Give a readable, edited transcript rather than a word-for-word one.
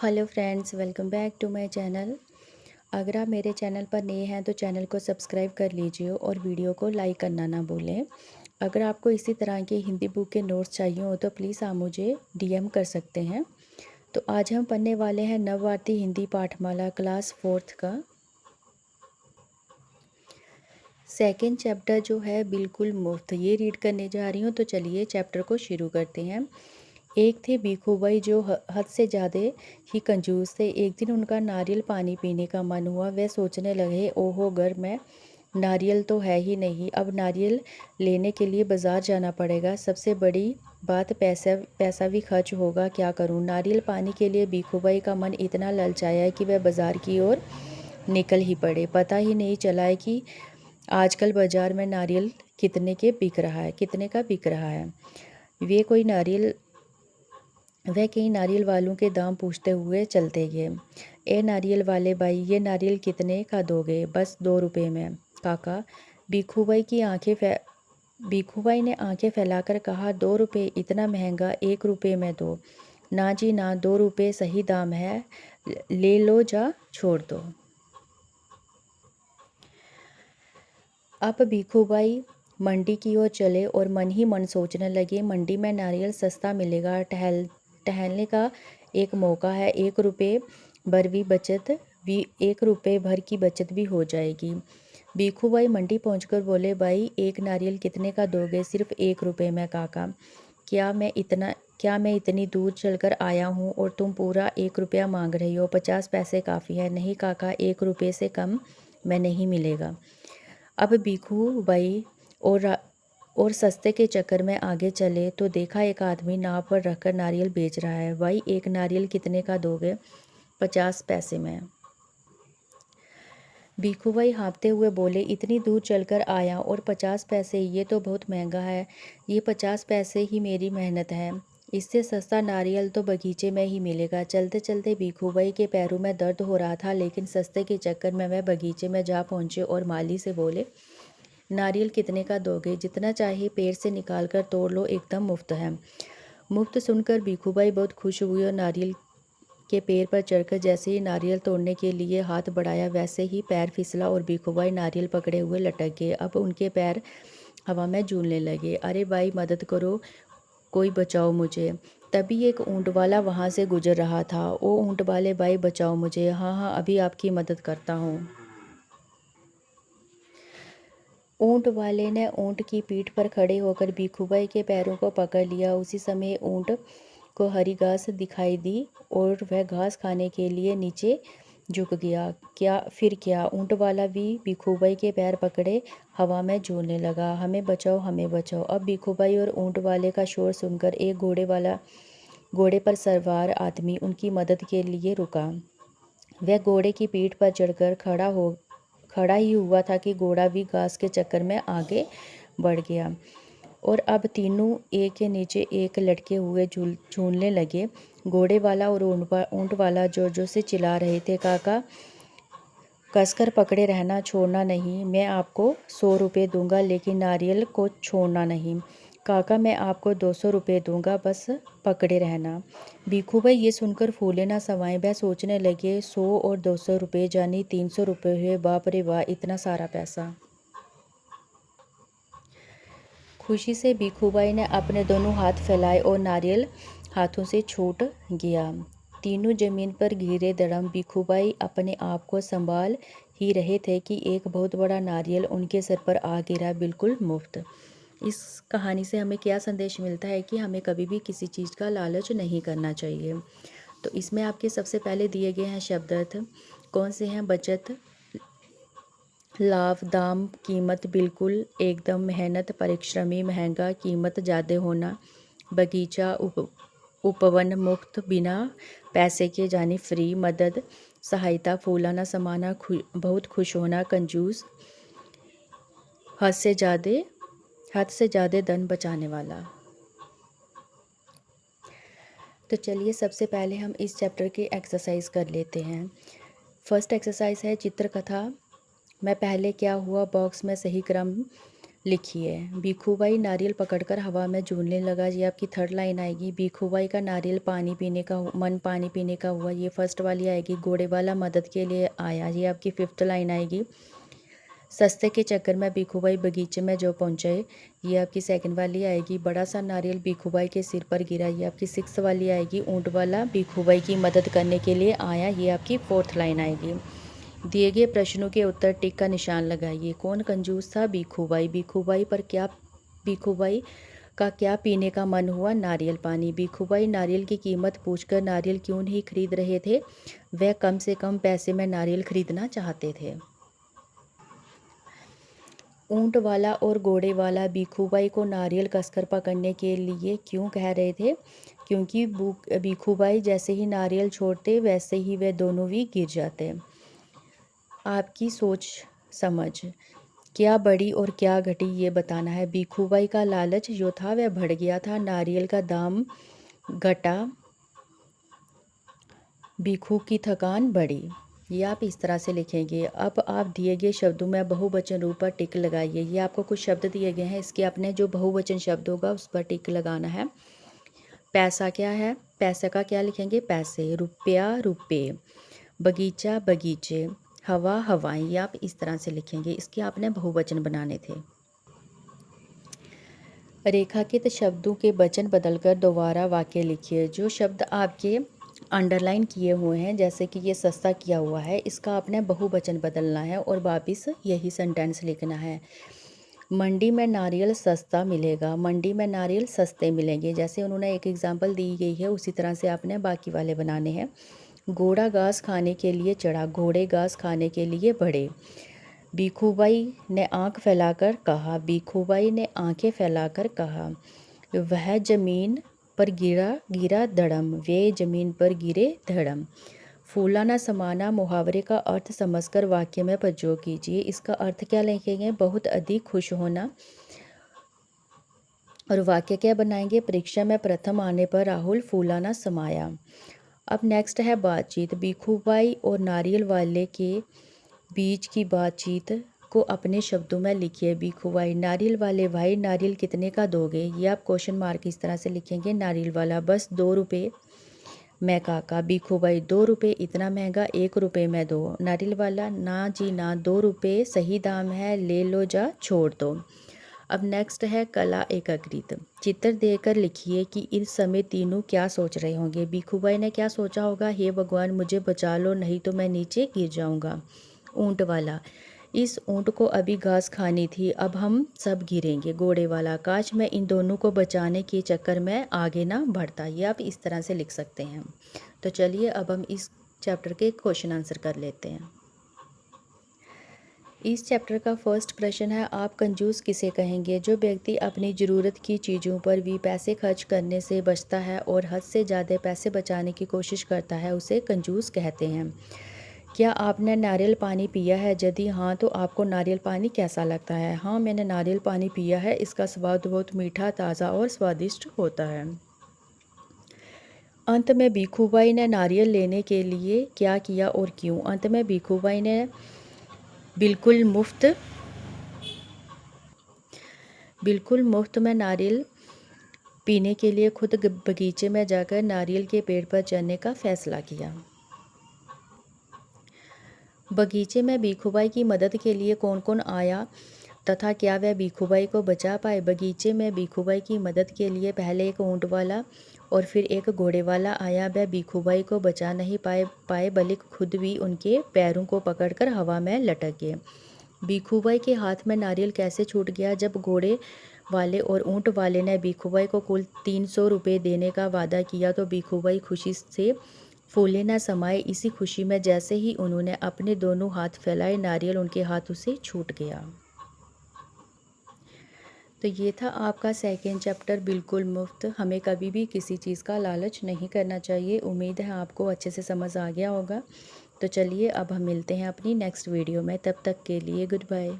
Hello friends, welcome back to my channel. अगर आप मेरे चैनल पर नए हैं तो चैनल को सब्सक्राइब कर लीजिए और वीडियो को लाइक करना ना भूलें। अगर आपको इसी तरह के हिंदी बुक के नोट्स चाहिए हो तो प्लीज़ आप मुझे डीएम कर सकते हैं। तो आज हम पढ़ने वाले हैं नवभारती हिंदी पाठमाला क्लास 4th का सेकेंड चैप्टर जो है बिल्कुल मुफ्त, ये रीड करने जा रही हूँ। तो चलिए चैप्टर को शुरू करते हैं। एक थे भीखू भाई जो हद से ज़्यादा ही कंजूस थे। एक दिन उनका नारियल पानी पीने का मन हुआ। वे सोचने लगे, ओहो घर में नारियल तो है ही नहीं, अब नारियल लेने के लिए बाज़ार जाना पड़ेगा। सबसे बड़ी बात पैसा पैसा भी खर्च होगा, क्या करूं। नारियल पानी के लिए भीखू भाई का मन इतना ललचाया कि वह बाज़ार की ओर निकल ही पड़े। पता ही नहीं चला है कि आजकल बाज़ार में नारियल कितने का बिक रहा है। वे कोई नारियल वह कई नारियल वालों के दाम पूछते हुए चलते गए। ए नारियल वाले भाई, ये नारियल कितने का दोगे? बस 2 रुपये में काका। भीखू भाई की आंखें फै भीखू भाई ने आंखें फैलाकर कहा, 2 रुपये? इतना महंगा, 1 रुपये में दो। ना जी ना, 2 रुपये सही दाम है, ले लो जा, छोड़ दो। अब भीखू भाई मंडी की ओर चले और मन ही मन सोचने लगे, मंडी में नारियल सस्ता मिलेगा, टहलने का एक मौका है, 1 रुपये भर की बचत भी हो जाएगी। भीखू भाई मंडी पहुंचकर बोले, भाई एक नारियल कितने का दोगे? सिर्फ 1 रुपये में काका। क्या मैं इतनी दूर चलकर आया हूँ और तुम पूरा 1 रुपया मांग रही हो? 50 पैसे काफ़ी है। नहीं काका, 1 रुपये से कम में नहीं मिलेगा। अब भीखू भाई और सस्ते के चक्कर में आगे चले तो देखा एक आदमी नाव पर रखकर नारियल बेच रहा है। भाई एक नारियल कितने का दोगे? 50 पैसे में। भीखू भाई हाँफते हुए बोले, इतनी दूर चलकर आया और 50 पैसे? ये तो बहुत महंगा है। ये 50 पैसे ही मेरी मेहनत है। इससे सस्ता नारियल तो बगीचे में ही मिलेगा। चलते चलते भीखू भाई के पैरों में दर्द हो रहा था, लेकिन सस्ते के चक्कर में वह बगीचे में जा पहुँचे और माली से बोले, नारियल कितने का दोगे? जितना चाहिए पेड़ से निकाल कर तोड़ लो, एकदम मुफ्त है। मुफ्त सुनकर भीखू भाई बहुत खुश हुए और नारियल के पेड़ पर चढ़कर जैसे ही नारियल तोड़ने के लिए हाथ बढ़ाया, वैसे ही पैर फिसला और भीखू भाई नारियल पकड़े हुए लटक गए। अब उनके पैर हवा में झूलने लगे। अरे भाई मदद करो, कोई बचाओ मुझे। तभी एक ऊँट वाला वहाँ से गुजर रहा था। ओ ऊँट वाले भाई, बचाओ मुझे। हाँ हाँ, अभी आपकी मदद करता हूँ। ऊँट वाले ने ऊँट की पीठ पर खड़े होकर भीखू भाई के पैरों को पकड़ लिया। उसी समय ऊँट को हरी घास दिखाई दी और वह घास खाने के लिए नीचे झुक गया। क्या ऊँट वाला भी भीखू भाई के पैर पकड़े हवा में झूलने लगा। हमें बचाओ, हमें बचाओ। अब भीखू भाई और ऊँट वाले का शोर सुनकर एक घोड़े पर सवार आदमी उनकी मदद के लिए रुका। वह घोड़े की पीठ पर चढ़कर खड़ा ही हुआ था कि घोड़ा भी घास के चक्कर में आगे बढ़ गया और अब तीनों एक के नीचे एक लटके हुए झूलने लगे। घोड़े वाला और ऊँट वाला जोर जोर से चिल्ला रहे थे, काका कसकर पकड़े रहना, छोड़ना नहीं। मैं आपको 100 रुपये दूंगा, लेकिन नारियल को छोड़ना नहीं। काका मैं आपको 200 रुपये दूंगा, बस पकड़े रहना। भीखू भाई ये सुनकर फूले ना समाये। वह सोचने लगे, 100 और 200 रुपये यानी 300 रुपये हुए। बाप रे वाह, इतना सारा पैसा। खुशी से भीखू भाई ने अपने दोनों हाथ फैलाए और नारियल हाथों से छूट गया। तीनों जमीन पर गिरे धड़म। भीखू भाई अपने आप को संभाल ही रहे थे कि एक बहुत बड़ा नारियल उनके सर पर आ गिरा, बिल्कुल मुफ्त। इस कहानी से हमें क्या संदेश मिलता है कि हमें कभी भी किसी चीज़ का लालच नहीं करना चाहिए। तो इसमें आपके सबसे पहले दिए गए हैं शब्दार्थ। कौन से हैं? बचत, लाभ, दाम, कीमत, बिल्कुल, एकदम, मेहनत, परिश्रमी, महंगा, कीमत ज़्यादा होना, बगीचा, उपवन, मुफ्त, बिना पैसे के यानी फ्री, मदद, सहायता, फूलाना समाना, बहुत खुश होना, कंजूस, हद से ज़्यादा धन बचाने वाला। तो चलिए सबसे पहले हम इस चैप्टर की एक्सरसाइज कर लेते हैं। फर्स्ट एक्सरसाइज है चित्रकथा में पहले क्या हुआ बॉक्स में सही क्रम लिखिए। भीखूबाई नारियल पकड़कर हवा में झूलने लगा, ये आपकी थर्ड लाइन आएगी। भीखूबाई का नारियल पानी पीने का मन पानी पीने का हुआ, ये फर्स्ट वाली आएगी। घोड़े वाला मदद के लिए आया, ये आपकी फिफ्थ लाइन आएगी। सस्ते के चक्कर में भीखूबाई बगीचे में जो पहुंचे, ये आपकी सेकंड वाली आएगी। बड़ा सा नारियल भीखूबाई के सिर पर गिरा, ये आपकी सिक्स वाली आएगी। ऊँट वाला भीखूबाई की मदद करने के लिए आया, ये आपकी फोर्थ लाइन आएगी। दिए गए प्रश्नों के उत्तर टिक का निशान लगाइए। कौन कंजूस था? भीखूबाई। भीखूबाई का क्या पीने का मन हुआ? नारियल पानी। भीखूबाई नारियल की कीमत पूछकर नारियल क्यों नहीं खरीद रहे थे? वह कम से कम पैसे में नारियल खरीदना चाहते थे। ऊंट वाला और घोड़े वाला भीखूबाई को नारियल कसकर पकड़ने के लिए क्यों कह रहे थे? क्योंकि भीखूबाई जैसे ही नारियल छोड़ते वैसे ही वे दोनों भी गिर जाते। आपकी सोच समझ क्या बढ़ी और क्या घटी ये बताना है। भीखूबाई का लालच जो था वह बढ़ गया था, नारियल का दाम घटा, भीखू की थकान बढ़ी। ये आप इस तरह से लिखेंगे। अब आप दिए गए शब्दों में बहुवचन रूप पर टिक लगाइए। ये आपको कुछ शब्द दिए गए हैं, इसके अपने जो बहुवचन शब्द होगा उस पर टिक लगाना है। पैसा क्या है? पैसे का क्या लिखेंगे? पैसे। रुपया रुपये। बगीचा बगीचे। हवा हवाएं। ये आप इस तरह से लिखेंगे, इसके आपने बहुवचन बनाने थे। रेखांकित शब्दों के वचन बदलकर दोबारा वाक्य लिखिए। जो शब्द आपके अंडरलाइन किए हुए हैं, जैसे कि ये सस्ता किया हुआ है, इसका आपने बहुवचन बदलना है और वापिस यही सेंटेंस लिखना है। मंडी में नारियल सस्ता मिलेगा, मंडी में नारियल सस्ते मिलेंगे। जैसे उन्होंने एक एग्जांपल दी गई है उसी तरह से आपने बाकी वाले बनाने हैं। घोड़ा घास खाने के लिए चढ़ा, घोड़े घास खाने के लिए बढ़े। भीखूबाई ने आंख फैलाकर कहा, भीखूबाई ने आंखें फैलाकर कहा। वह जमीन पर गिरा धड़म, वे जमीन पर गिरे धड़म। फूला ना समाना मुहावरे का अर्थ समझकर वाक्य में प्रयोग कीजिए। इसका अर्थ क्या लिखेंगे? बहुत अधिक खुश होना। और वाक्य क्या बनाएंगे? परीक्षा में प्रथम आने पर राहुल फूला ना समाया। अब नेक्स्ट है बातचीत। भीखूबाई और नारियल वाले के बीच की बातचीत को अपने शब्दों में लिखिए। भीखूबाई, नारियल वाले भाई नारियल कितने का दोगे? ये आप क्वेश्चन मार्क इस तरह से लिखेंगे। नारियल वाला, बस 2 रुपये मैं काका। भीखूबाई, 2 रुपये इतना महंगा, 1 रुपये में दो। नारियल वाला, ना जी ना, 2 रुपये सही दाम है, ले लो जा छोड़ दो। अब नेक्स्ट है कला एकाग्रित। चित्र देकर लिखिए कि इस समय तीनों क्या सोच रहे होंगे। भीखूबाई ने क्या सोचा होगा? हे भगवान मुझे बचा लो, नहीं तो मैं नीचे गिर जाऊंगा। ऊंट वाला, इस ऊंट को अभी घास खानी थी, अब हम सब गिरेंगे। घोड़े वाला, काश मैं इन दोनों को बचाने के चक्कर में आगे ना बढ़ता। ये आप इस तरह से लिख सकते हैं। तो चलिए अब हम इस चैप्टर के क्वेश्चन आंसर कर लेते हैं। इस चैप्टर का फर्स्ट प्रश्न है, आप कंजूस किसे कहेंगे? जो व्यक्ति अपनी ज़रूरत की चीज़ों पर भी पैसे खर्च करने से बचता है और हद से ज़्यादा पैसे बचाने की कोशिश करता है, उसे कंजूस कहते हैं। क्या आपने नारियल पानी पिया है? यदि हाँ तो आपको नारियल पानी कैसा लगता है? हाँ, मैंने नारियल पानी पिया है, इसका स्वाद बहुत मीठा, ताज़ा और स्वादिष्ट होता है। अंत में भीखूबाई ने नारियल लेने के लिए क्या किया और क्यों? अंत में भीखूबाई ने बिल्कुल मुफ्त में नारियल पीने के लिए खुद बगीचे में जाकर नारियल के पेड़ पर चढ़ने का फैसला किया। बगीचे में भीखूबाई की मदद के लिए कौन कौन आया तथा क्या वह भीखूबाई को बचा पाए? बगीचे में भीखूबाई की मदद के लिए पहले एक ऊंट वाला और फिर एक घोड़े वाला आया। वह भीखूबाई को बचा नहीं पाए बल्कि खुद भी उनके पैरों को पकड़कर हवा में लटक गए। भीखूबाई के हाथ में नारियल कैसे छूट गया? जब घोड़े वाले और ऊंट वाले ने भीखूबाई को कुल 300 रुपये देने का वादा किया तो भीखूबाई खुशी से फूले न समाये। इसी खुशी में जैसे ही उन्होंने अपने दोनों हाथ फैलाए, नारियल उनके हाथों से छूट गया। तो ये था आपका सेकेंड चैप्टर, बिल्कुल मुफ्त। हमें कभी भी किसी चीज़ का लालच नहीं करना चाहिए। उम्मीद है आपको अच्छे से समझ आ गया होगा। तो चलिए अब हम मिलते हैं अपनी नेक्स्ट वीडियो में, तब तक के लिए गुड बाय।